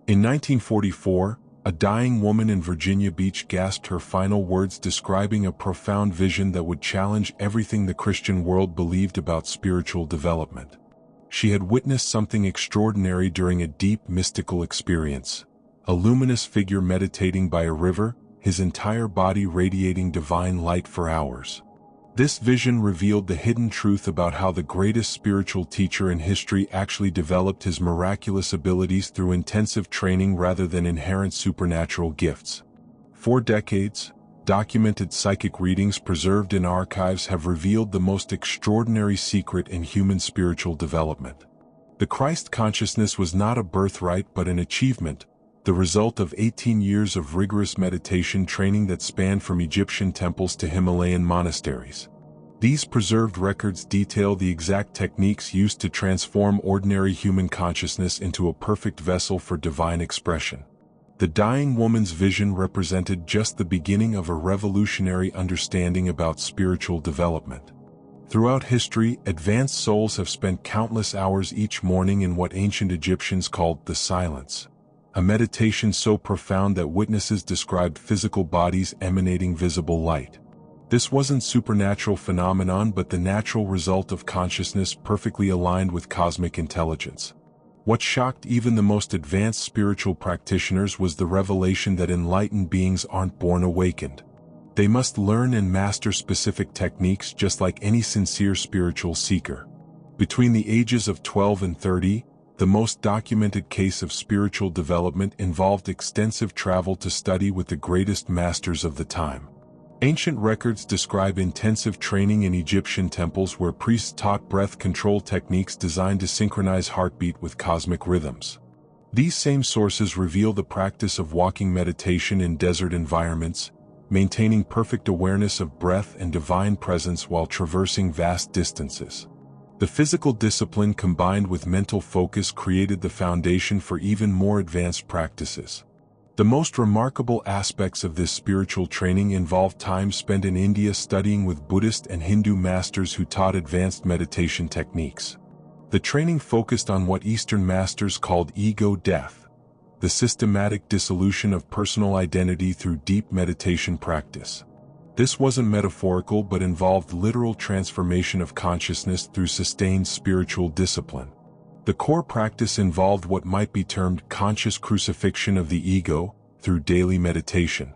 In 1944, a dying woman in Virginia Beach gasped her final words describing a profound vision that would challenge everything the Christian world believed about spiritual development. She had witnessed something extraordinary during a deep mystical experience. A luminous figure meditating by a river, his entire body radiating divine light for hours. This vision revealed the hidden truth about how the greatest spiritual teacher in history actually developed his miraculous abilities through intensive training rather than inherent supernatural gifts. For decades, documented psychic readings preserved in archives have revealed the most extraordinary secret in human spiritual development. The Christ consciousness was not a birthright but an achievement, the result of 18 years of rigorous meditation training that spanned from Egyptian temples to Himalayan monasteries. These preserved records detail the exact techniques used to transform ordinary human consciousness into a perfect vessel for divine expression. The dying woman's vision represented just the beginning of a revolutionary understanding about spiritual development. Throughout history, advanced souls have spent countless hours each morning in what ancient Egyptians called the silence. A meditation so profound that witnesses described physical bodies emanating visible light. This wasn't supernatural phenomenon but the natural result of consciousness perfectly aligned with cosmic intelligence. What shocked even the most advanced spiritual practitioners was the revelation that enlightened beings aren't born awakened. They must learn and master specific techniques just like any sincere spiritual seeker. Between the ages of 12 and 30, the most documented case of spiritual development involved extensive travel to study with the greatest masters of the time. Ancient records describe intensive training in Egyptian temples where priests taught breath control techniques designed to synchronize heartbeat with cosmic rhythms. These same sources reveal the practice of walking meditation in desert environments, maintaining perfect awareness of breath and divine presence while traversing vast distances. The physical discipline combined with mental focus created the foundation for even more advanced practices. The most remarkable aspects of this spiritual training involved time spent in India studying with Buddhist and Hindu masters who taught advanced meditation techniques. The training focused on what Eastern masters called ego death, the systematic dissolution of personal identity through deep meditation practice. This wasn't metaphorical but involved literal transformation of consciousness through sustained spiritual discipline. The core practice involved what might be termed conscious crucifixion of the ego through daily meditation.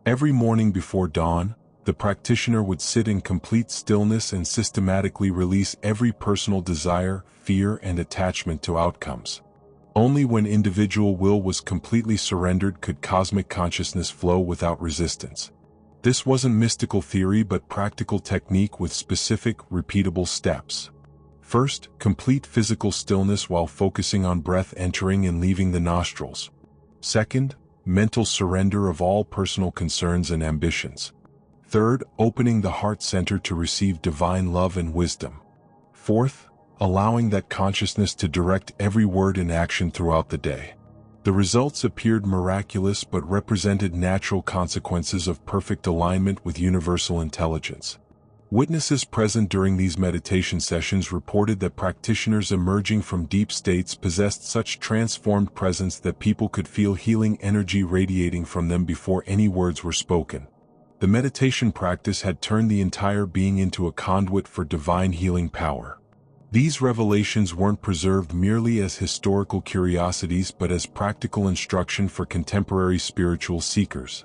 Every morning before dawn, the practitioner would sit in complete stillness and systematically release every personal desire, fear, and attachment to outcomes. Only when individual will was completely surrendered could cosmic consciousness flow without resistance. This wasn't mystical theory but practical technique with specific, repeatable steps. First, complete physical stillness while focusing on breath entering and leaving the nostrils. Second, mental surrender of all personal concerns and ambitions. Third, opening the heart center to receive divine love and wisdom. Fourth, allowing that consciousness to direct every word and action throughout the day. The results appeared miraculous but represented natural consequences of perfect alignment with universal intelligence. Witnesses present during these meditation sessions reported that practitioners emerging from deep states possessed such transformed presence that people could feel healing energy radiating from them before any words were spoken. The meditation practice had turned the entire being into a conduit for divine healing power. These revelations weren't preserved merely as historical curiosities but as practical instruction for contemporary spiritual seekers.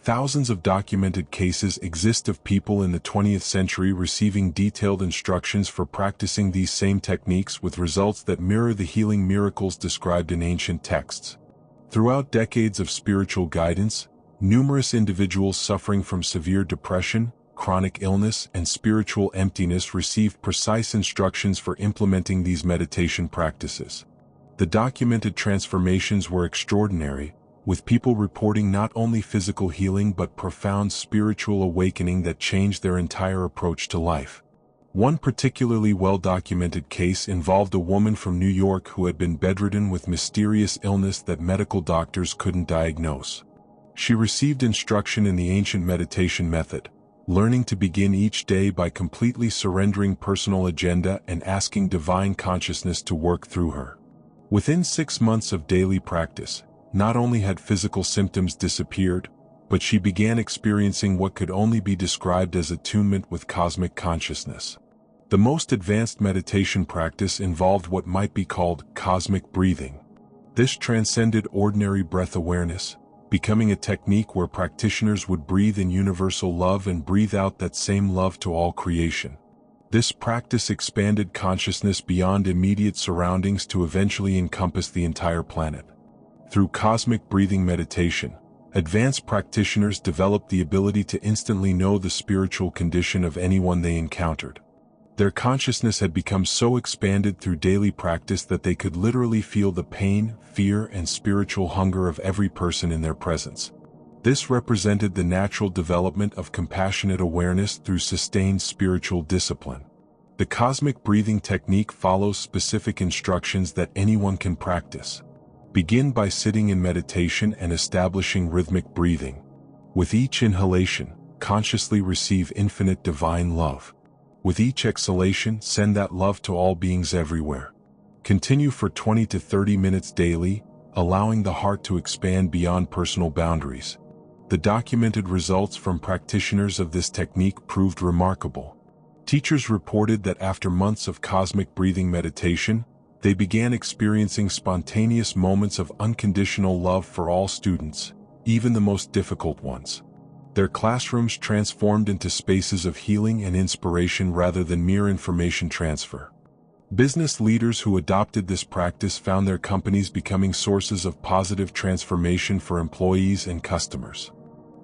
Thousands of documented cases exist of people in the 20th century receiving detailed instructions for practicing these same techniques with results that mirror the healing miracles described in ancient texts. Throughout decades of spiritual guidance, numerous individuals suffering from severe depression, chronic illness, and spiritual emptiness received precise instructions for implementing these meditation practices. The documented transformations were extraordinary, with people reporting not only physical healing but profound spiritual awakening that changed their entire approach to life. One particularly well-documented case involved a woman from New York who had been bedridden with mysterious illness that medical doctors couldn't diagnose. She received instruction in the ancient meditation method, learning to begin each day by completely surrendering personal agenda and asking divine consciousness to work through her. Within 6 months of daily practice, not only had physical symptoms disappeared, but she began experiencing what could only be described as attunement with cosmic consciousness. The most advanced meditation practice involved what might be called cosmic breathing. This transcended ordinary breath awareness, becoming a technique where practitioners would breathe in universal love and breathe out that same love to all creation. This practice expanded consciousness beyond immediate surroundings to eventually encompass the entire planet. Through cosmic breathing meditation, advanced practitioners developed the ability to instantly know the spiritual condition of anyone they encountered. Their consciousness had become so expanded through daily practice that they could literally feel the pain, fear, and spiritual hunger of every person in their presence. This represented the natural development of compassionate awareness through sustained spiritual discipline. The cosmic breathing technique follows specific instructions that anyone can practice. Begin by sitting in meditation and establishing rhythmic breathing. With each inhalation, consciously receive infinite divine love. With each exhalation, send that love to all beings everywhere. Continue for 20 to 30 minutes daily, allowing the heart to expand beyond personal boundaries. The documented results from practitioners of this technique proved remarkable. Teachers reported that after months of cosmic breathing meditation, they began experiencing spontaneous moments of unconditional love for all students, even the most difficult ones. Their classrooms transformed into spaces of healing and inspiration rather than mere information transfer. Business leaders who adopted this practice found their companies becoming sources of positive transformation for employees and customers.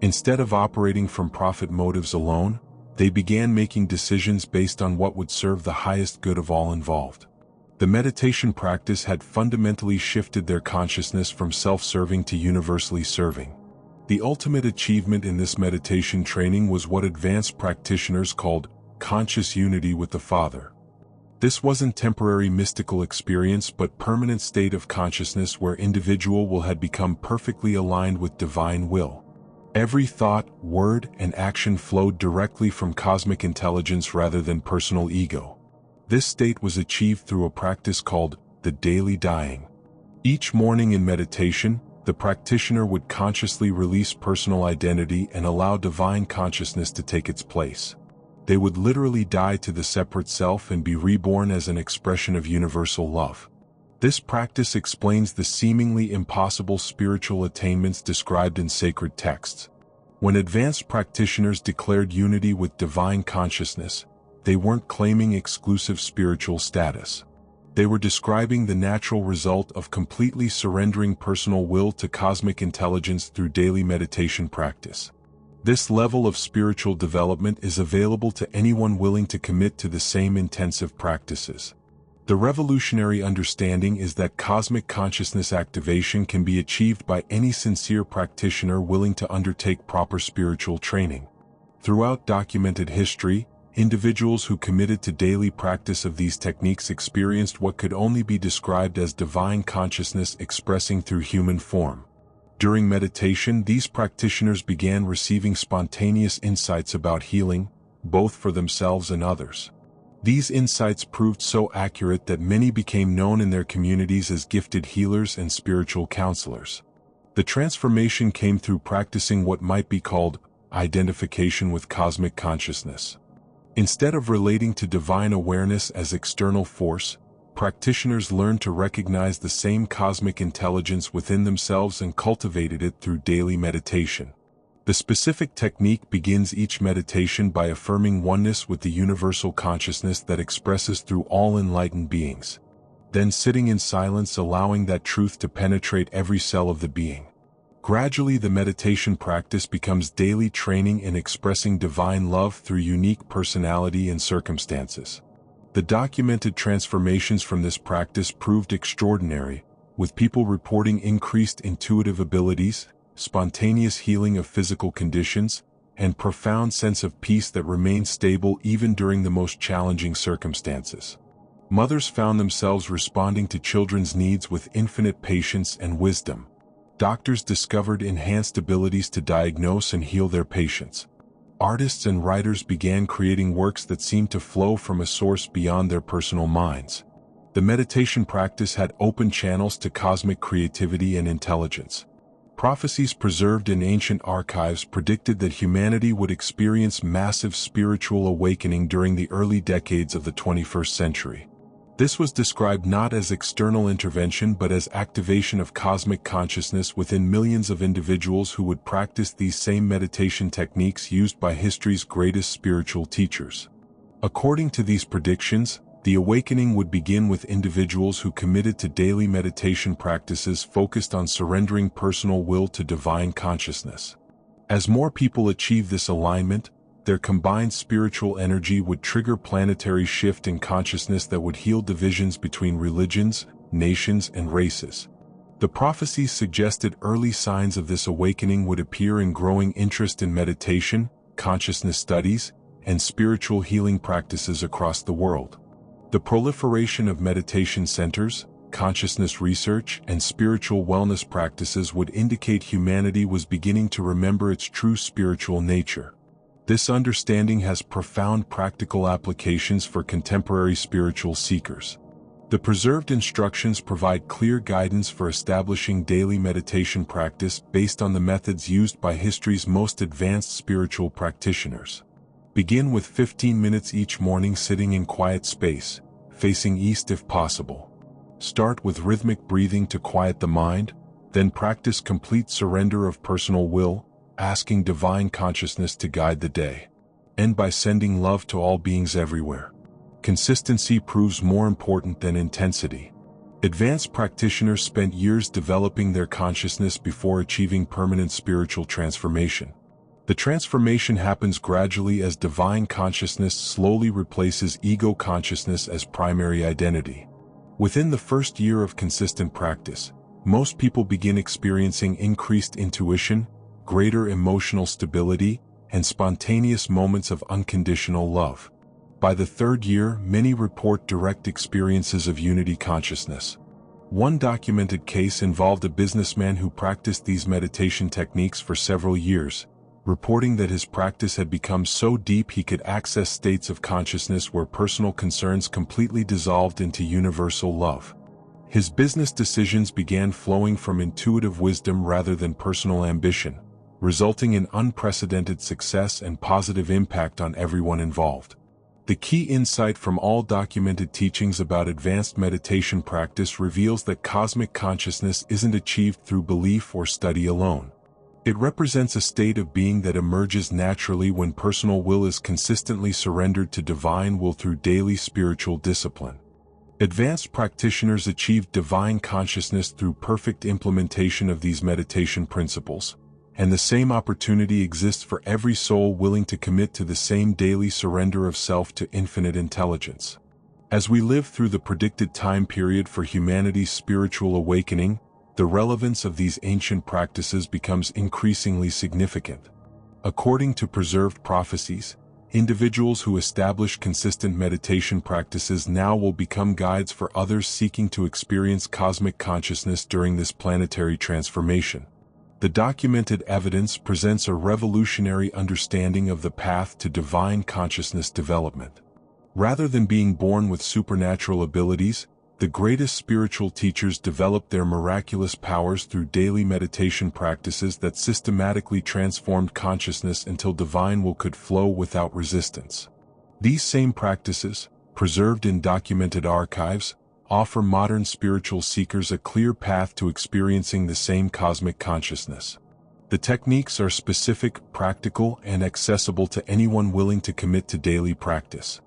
Instead of operating from profit motives alone, they began making decisions based on what would serve the highest good of all involved. The meditation practice had fundamentally shifted their consciousness from self-serving to universally serving. The ultimate achievement in this meditation training was what advanced practitioners called conscious unity with the Father. This wasn't temporary mystical experience but permanent state of consciousness where individual had become perfectly aligned with divine will. Every thought, word, and action flowed directly from cosmic intelligence rather than personal ego. This state was achieved through a practice called the daily dying. Each morning in meditation, the practitioner would consciously release personal identity and allow divine consciousness to take its place. They would literally die to the separate self and be reborn as an expression of universal love. This practice explains the seemingly impossible spiritual attainments described in sacred texts. When advanced practitioners declared unity with divine consciousness, they weren't claiming exclusive spiritual status. They were describing the natural result of completely surrendering personal will to cosmic intelligence through daily meditation practice. This level of spiritual development is available to anyone willing to commit to the same intensive practices. The revolutionary understanding is that cosmic consciousness activation can be achieved by any sincere practitioner willing to undertake proper spiritual training. Throughout documented history, individuals who committed to daily practice of these techniques experienced what could only be described as divine consciousness expressing through human form. During meditation, these practitioners began receiving spontaneous insights about healing, both for themselves and others. These insights proved so accurate that many became known in their communities as gifted healers and spiritual counselors. The transformation came through practicing what might be called identification with cosmic consciousness. Instead of relating to divine awareness as external force, practitioners learned to recognize the same cosmic intelligence within themselves and cultivated it through daily meditation. The specific technique begins each meditation by affirming oneness with the universal consciousness that expresses through all enlightened beings. Then sitting in silence, allowing that truth to penetrate every cell of the being. Gradually, the meditation practice becomes daily training in expressing divine love through unique personality and circumstances. The documented transformations from this practice proved extraordinary, with people reporting increased intuitive abilities, spontaneous healing of physical conditions, and profound sense of peace that remained stable even during the most challenging circumstances. Mothers found themselves responding to children's needs with infinite patience and wisdom. Doctors discovered enhanced abilities to diagnose and heal their patients. Artists and writers began creating works that seemed to flow from a source beyond their personal minds. The meditation practice had open channels to cosmic creativity and intelligence. Prophecies preserved in ancient archives predicted that humanity would experience massive spiritual awakening during the early decades of the 21st century. This was described not as external intervention but as activation of cosmic consciousness within millions of individuals who would practice these same meditation techniques used by history's greatest spiritual teachers. According to these predictions, the awakening would begin with individuals who committed to daily meditation practices focused on surrendering personal will to divine consciousness. As more people achieve this alignment, their combined spiritual energy would trigger planetary shift in consciousness that would heal divisions between religions, nations, and races. The prophecies suggested early signs of this awakening would appear in growing interest in meditation, consciousness studies, and spiritual healing practices across the world. The proliferation of meditation centers, consciousness research, and spiritual wellness practices would indicate humanity was beginning to remember its true spiritual nature. This understanding has profound practical applications for contemporary spiritual seekers. The preserved instructions provide clear guidance for establishing daily meditation practice based on the methods used by history's most advanced spiritual practitioners. Begin with 15 minutes each morning sitting in quiet space, facing east if possible. Start with rhythmic breathing to quiet the mind, then practice complete surrender of personal will, asking divine consciousness to guide the day. End by sending love to all beings everywhere. Consistency proves more important than intensity. Advanced practitioners spent years developing their consciousness before achieving permanent spiritual transformation. The transformation happens gradually as divine consciousness slowly replaces ego consciousness as primary identity. Within the first year of consistent practice, most people begin experiencing increased intuition, greater emotional stability, and spontaneous moments of unconditional love. By the third year, many report direct experiences of unity consciousness. One documented case involved a businessman who practiced these meditation techniques for several years, reporting that his practice had become so deep he could access states of consciousness where personal concerns completely dissolved into universal love. His business decisions began flowing from intuitive wisdom rather than personal ambition, resulting in unprecedented success and positive impact on everyone involved. The key insight from all documented teachings about advanced meditation practice reveals that cosmic consciousness isn't achieved through belief or study alone. It represents a state of being that emerges naturally when personal will is consistently surrendered to divine will through daily spiritual discipline. Advanced practitioners achieve divine consciousness through perfect implementation of these meditation principles, and the same opportunity exists for every soul willing to commit to the same daily surrender of self to infinite intelligence. As we live through the predicted time period for humanity's spiritual awakening, the relevance of these ancient practices becomes increasingly significant. According to preserved prophecies, individuals who establish consistent meditation practices now will become guides for others seeking to experience cosmic consciousness during this planetary transformation. The documented evidence presents a revolutionary understanding of the path to divine consciousness development. Rather than being born with supernatural abilities, the greatest spiritual teachers developed their miraculous powers through daily meditation practices that systematically transformed consciousness until divine will could flow without resistance. These same practices, preserved in documented archives, offer modern spiritual seekers a clear path to experiencing the same cosmic consciousness. The techniques are specific, practical, and accessible to anyone willing to commit to daily practice.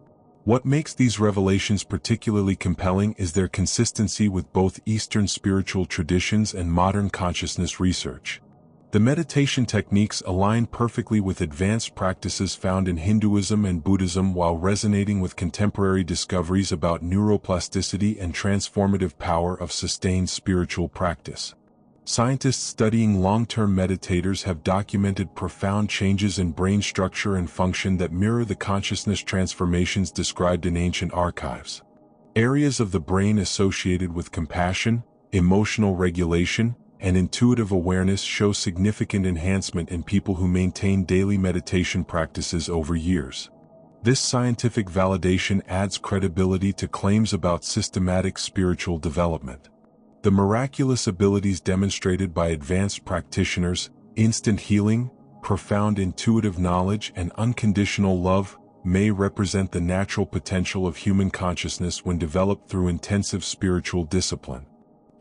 What makes these revelations particularly compelling is their consistency with both Eastern spiritual traditions and modern consciousness research. The meditation techniques align perfectly with advanced practices found in Hinduism and Buddhism while resonating with contemporary discoveries about neuroplasticity and transformative power of sustained spiritual practice. Scientists studying long-term meditators have documented profound changes in brain structure and function that mirror the consciousness transformations described in ancient archives. Areas of the brain associated with compassion, emotional regulation, and intuitive awareness show significant enhancement in people who maintain daily meditation practices over years. This scientific validation adds credibility to claims about systematic spiritual development. The miraculous abilities demonstrated by advanced practitioners, instant healing, profound intuitive knowledge, and unconditional love, may represent the natural potential of human consciousness when developed through intensive spiritual discipline.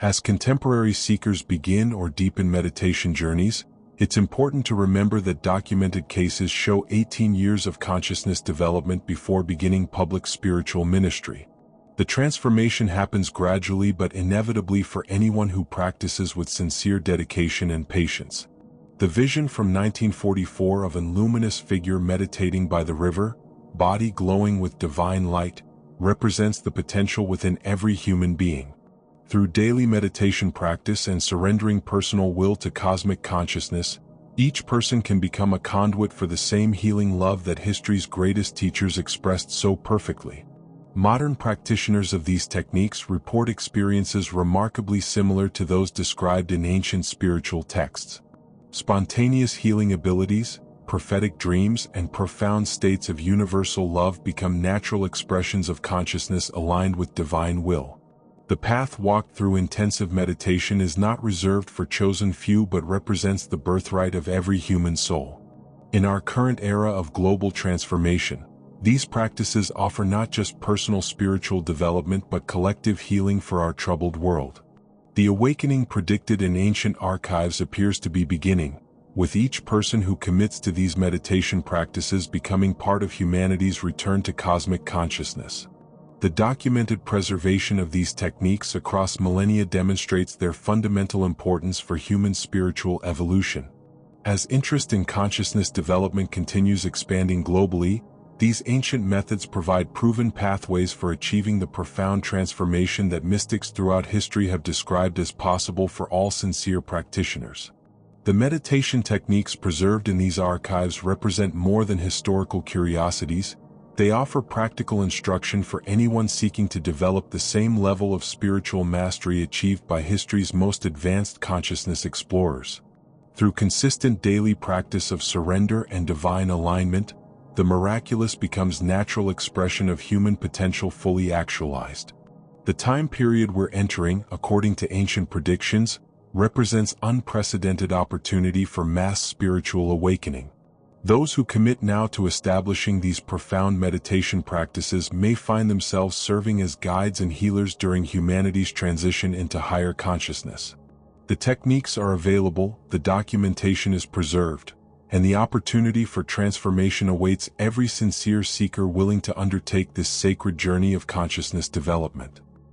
As contemporary seekers begin or deepen meditation journeys, it's important to remember that documented cases show 18 years of consciousness development before beginning public spiritual ministry. The transformation happens gradually but inevitably for anyone who practices with sincere dedication and patience. The vision from 1944 of a luminous figure meditating by the river, body glowing with divine light, represents the potential within every human being. Through daily meditation practice and surrendering personal will to cosmic consciousness, each person can become a conduit for the same healing love that history's greatest teachers expressed so perfectly. Modern practitioners of these techniques report experiences remarkably similar to those described in ancient spiritual texts. Spontaneous healing abilities, prophetic dreams, and profound states of universal love become natural expressions of consciousness aligned with divine will. The path walked through intensive meditation is not reserved for chosen few but represents the birthright of every human soul. In our current era of global transformation, these practices offer not just personal spiritual development but collective healing for our troubled world. The awakening predicted in ancient archives appears to be beginning, with each person who commits to these meditation practices becoming part of humanity's return to cosmic consciousness. The documented preservation of these techniques across millennia demonstrates their fundamental importance for human spiritual evolution. As interest in consciousness development continues expanding globally, these ancient methods provide proven pathways for achieving the profound transformation that mystics throughout history have described as possible for all sincere practitioners. The meditation techniques preserved in these archives represent more than historical curiosities. They offer practical instruction for anyone seeking to develop the same level of spiritual mastery achieved by history's most advanced consciousness explorers. Through consistent daily practice of surrender and divine alignment, the miraculous becomes natural expression of human potential fully actualized. The time period we're entering, according to ancient predictions, represents unprecedented opportunity for mass spiritual awakening. Those who commit now to establishing these profound meditation practices may find themselves serving as guides and healers during humanity's transition into higher consciousness. The techniques are available, the documentation is preserved, and the opportunity for transformation awaits every sincere seeker willing to undertake this sacred journey of consciousness development.